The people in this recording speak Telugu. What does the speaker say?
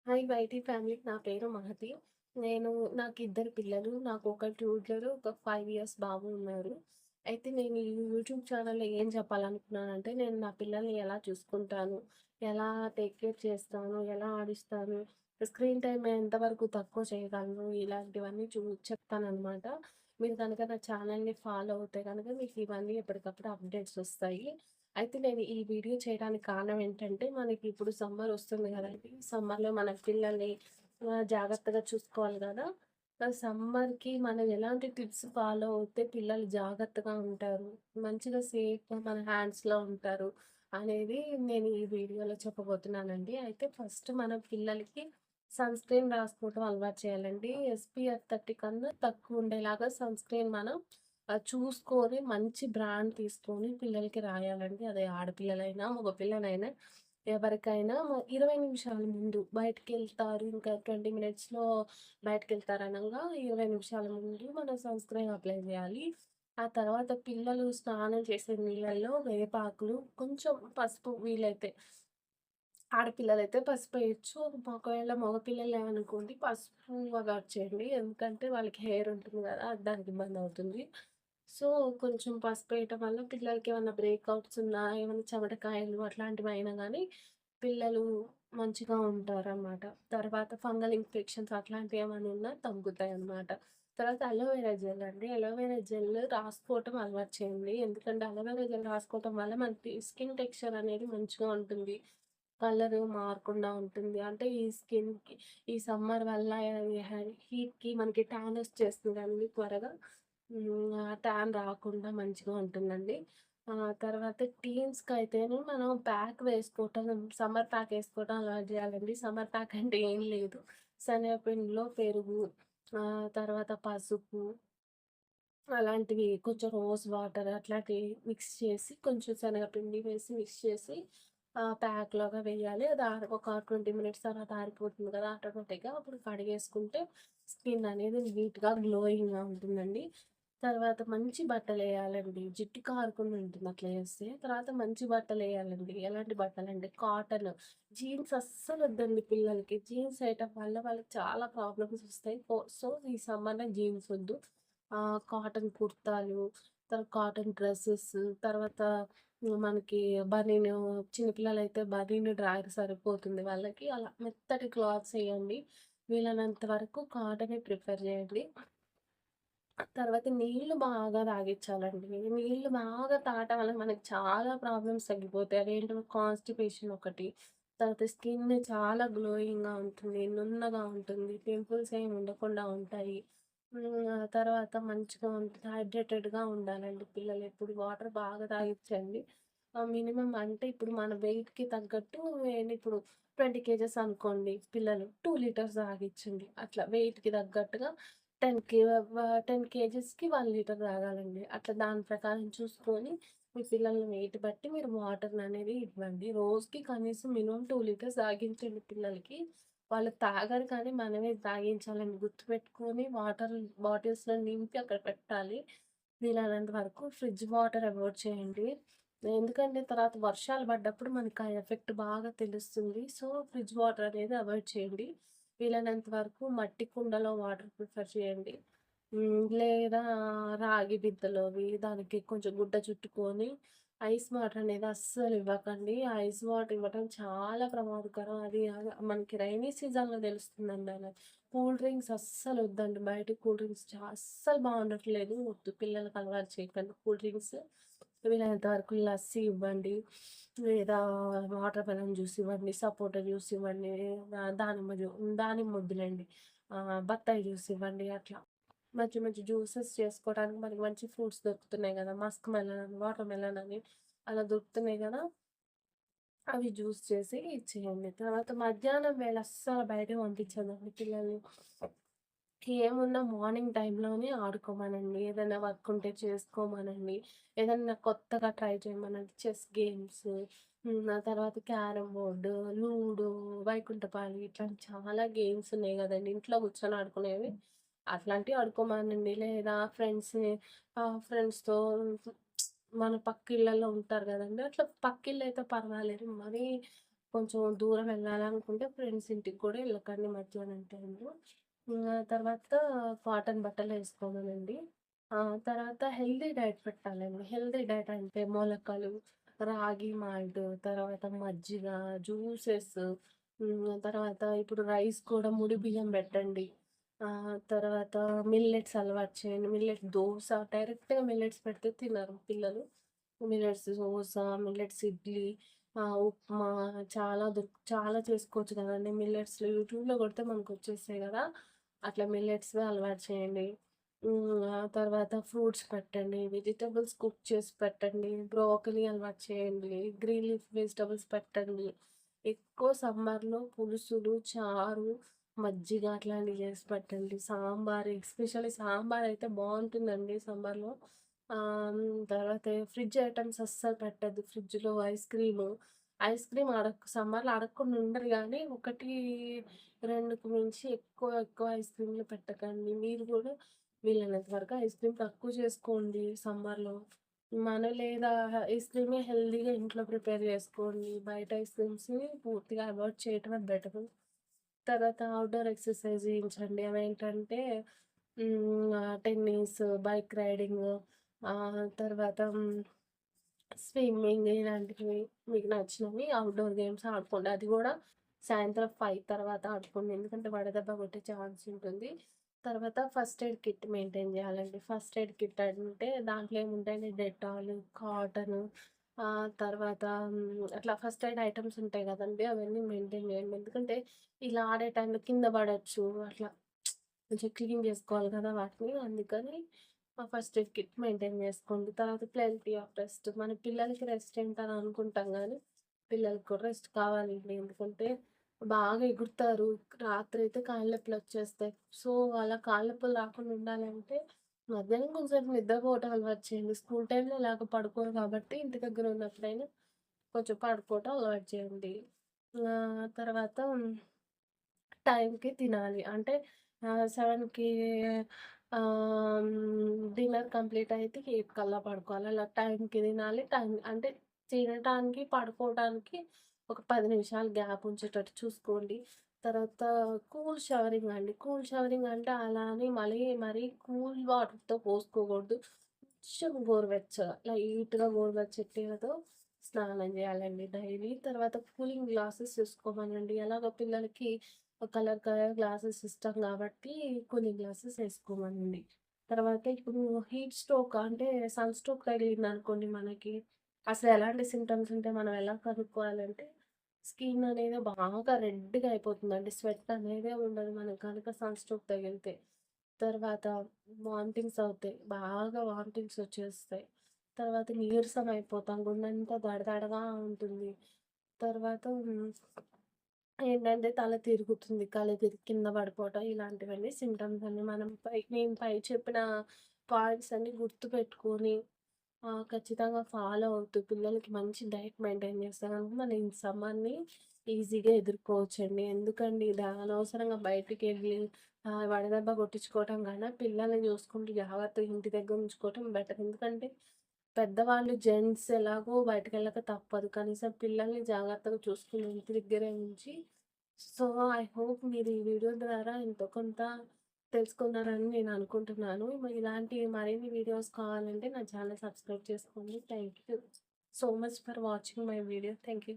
Hi YT family. నా పేరు మహతి. నాకు ఇద్దరు పిల్లలు. నాకు ఒక ట్యూటర్, ఒక 5 ఇయర్స్ బాబు ఉన్నారు. అయితే నేను ఈ యూట్యూబ్ ఛానల్‌లో ఏం చెప్పాలనుకున్నానంటే, నేను నా పిల్లల్ని ఎలా చూసుకుంటాను, ఎలా టేక్ కేర్ చేస్తాను, ఎలా ఆడిస్తాను, స్క్రీన్ టైమ్ ఎంతవరకు తక్కువ చేయగలను, ఇలాంటివన్నీ చెప్తాననమాట. మీరు కనుక నా ఛానల్‌ని ఫాలో అవుతే గనుక మీకు ఇవన్నీ ఎప్పటికప్పుడు అప్డేట్స్ వస్తాయి. అయితే నేను ఈ వీడియో చేయడానికి కారణం ఏంటంటే, మనకి ఇప్పుడు సమ్మర్ వస్తుంది గదండీ! సమ్మర్‌లో మన పిల్లల్ని జాగ్రత్తగా చూసుకోవాలి గదా! సమ్మర్‌కి మనం ఎలాంటి టిప్స్ ఫాలో అవుతే పిల్లలు జాగ్రత్తగా ఉంటారు, మంచిగా సేఫ్‌గా మన హ్యాండ్స్‌లో ఉంటారు అనేది నేను ఈ వీడియోలో చెప్పబోతున్నానండి. అయితే ఫస్ట్ మన పిల్లలకి సన్ స్క్రీన్ రాసుకోవడం అలవాటు చేయాలండి. SPF 30 కన్నా తక్కువ ఉండేలాగా సన్ స్క్రీన్ మనం చూసుకొని మంచి బ్రాండ్ తీసుకొని పిల్లలకి రాయాలండి. అదే ఆడపిల్లలైనా, మగపిల్లలైనా ఎవరికైనా 20 నిమిషాల ముందు బయటికెళ్తారు. ఇంకా 20 మినిట్స్‌లో బయటికెళ్తారనంగా 20 నిమిషాల ముందు మనం సన్ స్క్రీన్ అప్లై జేయాలి. ఆ తర్వాత పిల్లలు స్నానం చేసే నీళ్ళల్లో వేపాకులు, కొంచెం పసుపు వీలైతే. ఆడపిల్లలైతే పసుపేయొచ్చు. ఒకవేళ మగపిల్లలే అనుకోండి పసుపు అవాయిడ్ చేయండి. ఎందుకంటే వాళ్ళకి హెయిర్ ఉంటుంది గదా! దానికి ఇబ్బందవుతుంది. సో, కొంచెం పసుపేయటం వల్ల పిల్లలకేమన్నా బ్రేకౌట్స్ ఉన్నా, ఏమన్నా చెమటకాయలు అట్లాంటివయినా గానీ పిల్లలు మంచిగా ఉంటారనమాట. తర్వాత ఫంగల్ ఇన్ఫెక్షన్స్ అట్లాంటియేమన్నా ఉన్నా తగ్గుతాయనమాట. తర్వాత అలోవెరా జెల్ అండి. అలోవెరా జెల్ రాసుకోవటం అలవాటు చేయండి. ఎందుకంటే అలోవెరా జెల్ రాసుకోవటం వల్ల మనకి స్కిన్ టెక్స్చర్ అనేది మంచిగా ఉంటుంది. కలరు మారకుండా ఉంటుంది. అంటే ఈ స్కిన్‌కి ఈ సమ్మర్ వల్ల హీట్‌కి మనకి టాన్ వచ్చేస్తుందండి త్వరగా. ఆ టాన్ రాకుండా మంచిగా ఉంటుందండి. తర్వాత టీన్స్‌కైతేను మనం ప్యాక్ వేసుకోవటం, సమ్మర్ ప్యాక్ ఏసుకోవటం అలవాటు చేయాలండి. సమ్మర్ ప్యాక్ అంటే ఏం లేదు. శనగపిండిలో పెరుగు, తర్వాత పసుపు అలాంటివి కొంచెం రోజ్ వాటర్ అట్లాంటివి మిక్స్ చేసి, కొంచెం శనగపిండి వేసి మిక్స్ చేసి ప్యాక్‌లాగా వేయాలి. అది ఒక 20 మినిట్స్ తర్వాత ఆరిపోతుంది కదా! ఆటోమేటిక్‌గా. అప్పుడు కడిగేసుకుంటే స్కిన్ అనేది నీట్‌గా, గ్లోయింగ్‌గా ఉంటుందండి. తర్వాత మంచి బట్టలేయాలండి. జిడ్డు కారకుండా ఉంటుంది అట్లా చేస్తే. తర్వాత మంచి బట్టలేయాలండి. ఎలాంటి బట్టలంటే కాటన్. జీన్స్ అస్సలొద్దండి పిల్లలకి. జీన్స్ ఏయటం వల్ల వాళ్ళకి చాలా ప్రాబ్లమ్స్ వస్తాయి. సో, ఈ సమ్మర్‌లో జీన్స్ వద్దు. కాటన్ కుర్తాలు, తర్వాత కాటన్ డ్రెసెస్, తర్వాత మనకి బనీను, చిన్న పిల్లలైతే బనీను డ్రాయర్ సరిపోతుంది వాళ్ళకి. అలా మెత్తటి క్లాత్స్ ఎయండి. వీలైనంత వరకు కాటనే ప్రిఫర్ చేయండి. తర్వాత నీళ్ళు బాగా తాగిచ్చాలండి. నీళ్ళు బాగా తాగటం వల్ల మనకి చాలా ప్రాబ్లమ్స్ తగ్గిపోతాయి. అదేంటో కాన్‌స్టిపేషన్ ఒకటి. తర్వాత స్కిన్ చాలా గ్లోయింగ్‌గా ఉంటుంది. నున్నగా ఉంటుంది. పింపుల్స్ ఏమి ఉండకుండా ఉంటాయి. తర్వాత మంచిగా ఉంటుంది. హైడ్రేటెడ్‌గా ఉండాలండి పిల్లలు. ఎప్పుడు వాటర్ బాగా తాగిచ్చండి. మినిమమ్ అంటే ఇప్పుడు మన వెయిట్‌కి తగ్గట్టు ఇప్పుడు 20 కేజెస్ అనుకోండి పిల్లలు. 2 లీటర్స్ తాగిచ్చండి. అట్లా వెయిట్‌కి తగ్గట్టుగా 10 కే 10 కేజెస్‌కి 1 లీటర్ తాగాలండి. అట్లా దాని ప్రకారం చూసుకొని మీ పిల్లల వెయిట్ బట్టి మీరు వాటర్‌ననేది ఇవ్వండి. రోజుకి కనీసం మినిమమ్ 2 లీటర్స్ తాగించండి పిల్లలకి. వాళ్ళు తాగరు కానీ మనమే తాగించాలండి. గుర్తుపెట్టుకొని వాటర్ బాటిల్స్‌లో నింపి అక్కడ పెట్టాలి. వీలైనంత వరకు ఫ్రిడ్జ్ వాటర్ అవాయిడ్ చేయండి. ఎందుకంటే తర్వాత వర్షాలు పడ్డప్పుడు మనకు ఆ ఎఫెక్ట్ బాగా తెలుస్తుంది. సో, ఫ్రిడ్జ్ వాటర్ అనేది అవాయిడ్ చేయండి. వీలైనంత వరకు మట్టి కుండలో వాటర్ ప్రిఫర్ చేయండి. లేదా రాగి బిందెలోవి దానికి కొంచెం గుడ్డ చుట్టుకొని ఐస్ వాటర్ అనేది అస్సలు ఇవ్వకండి. ఐస్ వాటర్ ఇవ్వటం చాలా ప్రమాదకరం. అది మనకి రైనీ సీజన్‌లో తెలుస్తుందండి అలా. కూల్ డ్రింక్స్ అస్సలు వద్దండి. బయట కూల్ డ్రింక్స్ అస్సలు బాగుండట్లేదు. వద్దు, పిల్లలకి అలవాటు చేయకండి కూల్ డ్రింక్స్. వీలైనంత వరకు లస్సీ ఇవ్వండి. లేదా వాటర్ మెలన్ జ్యూస్ ఇవ్వండి. సపోటా జ్యూస్ ఇవ్వండి. దానిమ్మ వద్దులెండి. బత్తాయి జ్యూస్ ఇవ్వండి అట్లా. మంచి మంచి జ్యూసెస్ చేసుకోవడానికి మనకి మంచి ఫ్రూట్స్ దొరుకుతున్నాయి గదా! మస్క్ మెలన్ అని, వాటర్ మెలన్ అని అలా దొరుకుతున్నాయి గదా! అవి జ్యూస్ చేసి ఇచ్చేయండి. తర్వాత మధ్యాహ్నం వేళ అస్సలు బయటకి పంపించొద్దండి పిల్లల్ని. ఏమున్నా మార్నింగ్ టైంలోనే ఆడుకోమనండి. ఏదైనా వర్క్ ఉంటే చేసుకోమనండి. ఏదన్నా కొత్తగా ట్రై చేయమనండి. చెస్ గేమ్స్, ఆ తర్వాత క్యారమ్ బోర్డు, లూడో, వైకుంఠపాలి ఇట్లాంటి చాలా గేమ్స్ ఉన్నాయి గదండీ! ఇంట్లో కూర్చొని ఆడుకునేవి. అట్లాంటివి ఆడుకోమనండి. లేదా ఫ్రెండ్స్‌తో మన పక్కిళ్ళలో ఉంటారు గదండీ! అట్లా పక్కిళ్ళైతే పర్వాలేదు. మరీ కొంచెం దూరం వెళ్ళాలనుకుంటే ఫ్రెండ్స్ ఇంటికి కూడా వెళ్ళకండి మధ్యాహ్నం టైంలో. తర్వాత కాటన్ బట్టలేసుకోమనండి. తర్వాత హెల్తీ డైట్ పెట్టాలండి. హెల్తీ డైట్ అంటే మొలకలు, రాగి మాల్ట్, తర్వాత మజ్జిగ, జ్యూసెస్, తర్వాత ఇప్పుడు రైస్ కూడా ముడి బియ్యం పెట్టండి. తర్వాత మిల్లెట్స్ అలవాటు చేయండి. మిల్లెట్స్ దోస డైరెక్ట్‌గా మిల్లెట్స్ పెడితే తినరు పిల్లలు. మిల్లెట్స్ దోస, మిల్లెట్స్ ఇడ్లీ, ఉప్మా చాలా చేసుకోవచ్చు కదండీ మిల్లెట్స్‌లో. యూట్యూబ్‌లో కొడితే మనకొచ్చేస్తాయి గదా! అట్లా మిల్లెట్స్‌వే అలవాటు చేయండి. ఆ తర్వాత ఫ్రూట్స్ పెట్టండి. వెజిటబుల్స్ కుక్ చేసి పెట్టండి. బ్రోకలీ అలవాటు చేయండి. గ్రీన్ లీఫ్ వెజిటబుల్స్ పెట్టండి. ఎక్కువ సమ్మర్‌లో పులుసులు, చారు, మజ్జిగ అట్లాంటివి చేసి పెట్టండి. సాంబార్ ఎస్పెషల్లీ సాంబారయితే బావుంటుందండి సమ్మర్‌లో. తర్వాత ఫ్రిడ్జ్ ఐటెమ్స్ అస్సలు పెట్టొద్దు. ఫ్రిడ్జ్‌లో ఐస్ క్రీమ్ సమ్మర్‌లో అడగకుండా ఉండరు గానీ, 1, 2కి మించి ఎక్కువ ఐస్ క్రీమ్‌లు పెట్టకండి. మీరు గూడా వీలైనంత వరకు ఐస్ క్రీమ్ తక్కువ చేసుకోండి సమ్మర్‌లో. లేదా ఐస్ క్రీమే హెల్తీగా ఇంట్లో ప్రిపేర్ చేసుకోండి. బయట ఐస్ క్రీమ్స్‌ని పూర్తిగా అవాయిడ్ చేయటమే బెటరు. తర్వాత ఔట్‌డోర్ ఎక్సర్‌సైజ్ చేయించండి. అవేంటంటే టెన్నిస్, బైక్ రైడింగ్, తర్వాత స్విమ్మింగ్ ఇలాంటివి మీకు నచ్చినవి ఔట్‌డోర్ గేమ్స్ ఆడుకోండి. అది గూడా సాయంత్రం 5 తర్వాత ఆడుకోండి. ఎందుకంటే వడదెబ్బ కొట్టే ఛాన్స్ ఉంటుంది. తర్వాత ఫస్ట్ ఎయిడ్ కిట్ మెయింటైన్ జేయాలండి. ఫస్ట్ ఎయిడ్ కిట్ అంటే దాంట్లో ఏముంటాయండి డెటాల్, కాటన్, తర్వాత అట్లా ఫస్ట్ ఎయిడ్ ఐటెమ్స్ ఉంటాయి గదండీ! అవన్నీ మెయింటైన్ జేయండి. ఎందుకంటే ఇలా ఆడే టైంలో కింద పడొచ్చు. అట్లా కొంచెం క్లీన్ జేసుకోవాలి కదా వాటిని. అందుకని ఫస్ట్ ఎయిడ్ కిట్ మెయింటైన్ జేసుకోండి. తర్వాత ప్లెంటీ ఆఫ్ రెస్ట్. మన పిల్లలకి రెస్ట్ ఏంటని అనుకుంటాం గానీ, పిల్లలకి కూడా రెస్ట్ కావాలండి. ఎందుకంటే బాగా ఎగురుతారు. రాత్రయితే కాళ్ళ నొప్పులొచ్చేస్తాయి. సో, అలా కాళ్ళ నొప్పులు రాకుండా ఉండాలంటే మధ్యాహ్నం కొంచెంసేపు నిద్రపోవటం అలవాటు చేయండి. స్కూల్ టైమ్‌లో ఎలాగో పడుకోరు కాబట్టి ఇంటి దగ్గర ఉన్నప్పుడైనా కొంచెం పడుకోవటం అలవాటు చేయండి. తర్వాత టైంకి తినాలి. అంటే 7కి డిన్నర్ కంప్లీట్ అయితే 8 కల్లా పడుకోవాలి. అలా టైంకి తినాలి. అంటే తినటానికి, పడుకోవడానికి ఒక 10 నిమిషాలు గ్యాప్ ఉంచేటట్టు చూసుకోండి. తర్వాత కూల్ షవరింగ్ అండి. కూల్ షవరింగ్ అంటే అలా అని మరీ కూల్ వాటర్‌తో పోసుకోకూడదు. కొంచెం గోరువెచ్చగా లైట్‌గా గోరువెచ్చటి నీళ్ళతో స్నానం చేయాలండి డైలీ. తర్వాత కూలింగ్ గ్లాసెస్ తీసుకోమనండి. ఎలాగో పిల్లలకి కలర్ గ్లాసెస్ ఇష్టం కాబట్టి కూలింగ్ గ్లాసెస్ ఏసుకోమనండి. తర్వాత ఇప్పుడు హీట్ స్ట్రోక్ అంటే సన్ స్ట్రోక్ తగిలిందనుకోండి మనకి, అసలు ఎలాంటి సింప్టమ్స్ ఉంటే మనం ఎలా కనుక్కోవాలంటే, స్కిన్ అనేది బాగా రెడ్‌గా అయిపోతుందండి. స్వెట్ అనేదే ఉండదు మనకు గనక సన్ స్ట్రోక్ తగిలితే. తర్వాత వామిటింగ్స్ అవుతాయి. బాగా వామిటింగ్స్ వచ్చేస్తాయి. తర్వాత నీరసం అయిపోతాం. గుండెంతా దడదడగా ఉంటుంది. తర్వాత ఏంటంటే తల తిరుగుతుంది. కళ్ళు తిరిగి కింద పడిపోవటం ఇలాంటివన్నీ సింప్టమ్స్ అండి. నేను పై చెప్పిన పాయింట్స్ అన్నీ గుర్తుపెట్టుకొని ఖచ్చితంగా ఫాలో అవుతూ పిల్లలకి మంచి డైట్ మెయింటైన్ చేస్తే గనుక మనం ఈ సమ్మర్‌ని ఈజీగా ఎదుర్కోవచ్చండి. ఎందుకండి ఇది అనవసరంగా బయటికెళ్ళి వడదెబ్బ కొట్టించుకోవటం కన్నా పిల్లల్ని చూసుకుంటూ జాగ్రత్తగా ఇంటి దగ్గర ఉంచుకోవటం బెటర్. ఎందుకంటే పెద్దవాళ్ళు జెంట్స్ ఎలాగో బయటకెళ్ళక తప్పదు. కనీసం పిల్లల్ని జాగ్రత్తగా చూసుకొని ఇంటి దగ్గరే ఉంచి సో, ఐ హోప్ మీరు ఈ వీడియో ద్వారా ఎంతో కొంత తెలుసుకున్నారని నేను అనుకుంటున్నాను. ఇలాంటి మరిన్ని వీడియోస్ కావాలంటే నా ఛానల్ సబ్స్క్రైబ్ చేసుకోండి. Thank you so much for watching my video. Thank you.